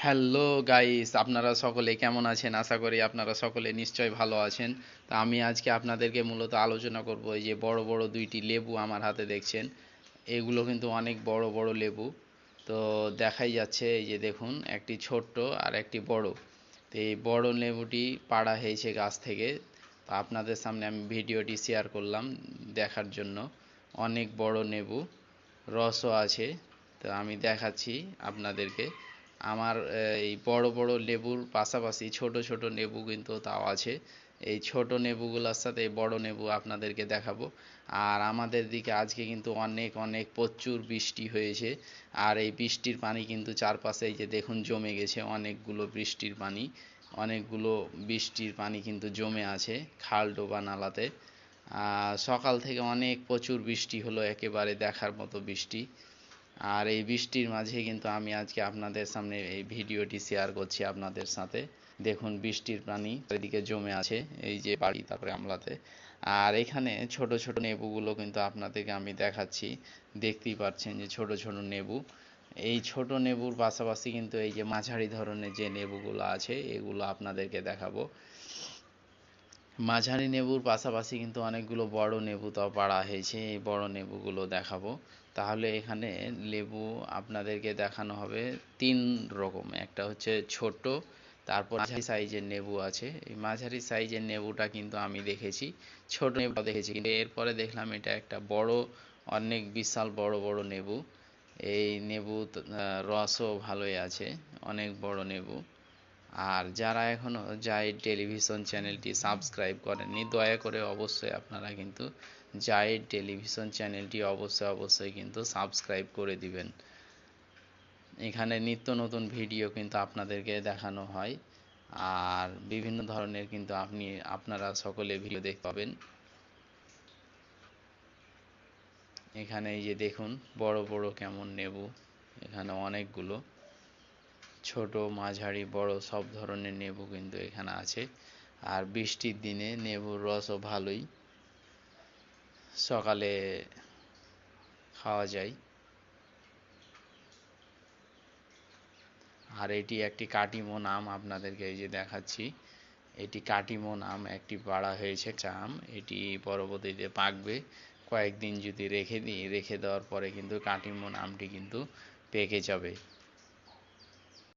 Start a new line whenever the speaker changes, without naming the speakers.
Hello guys, আপনারা সকলে কেমন আছেন? আশা করি আপনারা সকলে নিশ্চয়ই ভালো আছেন। তা আমি আজকে আপনাদেরকে মূলত আলোচনা করব এই যে বড় বড় দুইটি লেবু আমার হাতে দেখছেন। এগুলো কিন্তু অনেক বড় বড় লেবু। তো দেখাই যাচ্ছে, এই যে দেখুন, একটি ছোট্ট আর একটি বড়। তো এই বড় লেবুটি পাড়া হয়েছে গাছ থেকে। তো আপনাদের সামনে আমি ভিডিওটি শেয়ার করলাম দেখার জন্য। অনেক বড় লেবু, রসও আছে। তো আমি দেখাচ্ছি আপনাদেরকে। আমার এই বড় বড় লেবুর পাশাপাশি ছোট ছোট লেবু কিন্তু তাও আছে। এই ছোট লেবুগুলোর সাথে এই বড় লেবু আপনাদেরকে দেখাবো। আর আমাদের দিকে আজকে কিন্তু অনেক অনেক প্রচুর বৃষ্টি হয়েছে। আর এই বৃষ্টির পানি কিন্তু চারপাশে এই যে দেখুন জমে গেছে, অনেকগুলো বৃষ্টির পানি। অনেকগুলো বৃষ্টির পানি কিন্তু জমে আছে খাল ডোবা নালাতে। সকাল থেকে অনেক প্রচুর বৃষ্টি হলো, একেবারে দেখার মতো বৃষ্টি। আর এই বৃষ্টির মাঝে কিন্তু আমি আজকে আপনাদের সামনে এই ভিডিওটি শেয়ার করছি আপনাদের সাথে। দেখুন বৃষ্টির পানি চারিদিকে জমে আছে, এই যে বাড়ি তারপরে আমলাতে। আর এখানে ছোট ছোট নেবুগুলো কিন্তু আপনাদেরকে আমি দেখাচ্ছি। দেখতেই পাচ্ছেন যে ছোট ছোট নেবু। এই ছোট নেবুর পাশাপাশি কিন্তু এই যে মাঝারি ধরনের যে নেবুগুলো আছে এগুলো আপনাদেরকে দেখাবো। মাঝারি নেবুর পাশাপাশি কিন্তু অনেকগুলো বড় নেবু তাও পাড়া হয়েছে, এই বড় নেবুগুলো দেখাবো। তাহলে এখানে লেবু আপনাদেরকে দেখানো হবে তিন রকম। একটা হচ্ছে ছোট, তারপর মাঝারি সাইজের নেবু আছে। এই মাঝারি সাইজের নেবুটা কিন্তু আমি দেখেছি, ছোট নেবুটা দেখেছি, কিন্তু এরপরে দেখলাম এটা একটা বড়, অনেক বিশাল বড় বড় নেবু। এই নেবু রসও ভালোই আছে, অনেক বড় নেবু। আর যারা এখনও জাহিদ টেলিভিশন চ্যানেলটি সাবস্ক্রাইব করেননি, দয়া করে অবশ্যই আপনারা কিন্তু জাহিদ টেলিভিশন চ্যানেলটি অবশ্যই অবশ্যই কিন্তু সাবস্ক্রাইব করে দিবেন। এখানে নিত্য নতুন ভিডিও কিন্তু আপনাদেরকে দেখানো হয়। আর বিভিন্ন ধরনের কিন্তু আপনারা সকলে ভিডিও দেখতে পাবেন। এখানে এই যে দেখুন বড় বড় কেমন নেবু, এখানে অনেকগুলো ছোট মাঝারি বড় সব ধরনের নেবু কিন্তু এখানে আছে। আর বৃষ্টির দিনে লেবুর রসও ভালোই, সকালে খাওয়া যায়। আর এটি একটি কাটিমন আম, আপনাদেরকে এই যে দেখাচ্ছি। এটি কাটিমন আম একটি পাড়া হয়েছে আম। এটি পরবর্তীতে পাকবে, কয়েকদিন যদি রেখে দেওয়ার পরে কিন্তু কাটিমন আমটি কিন্তু পেকে যাবে।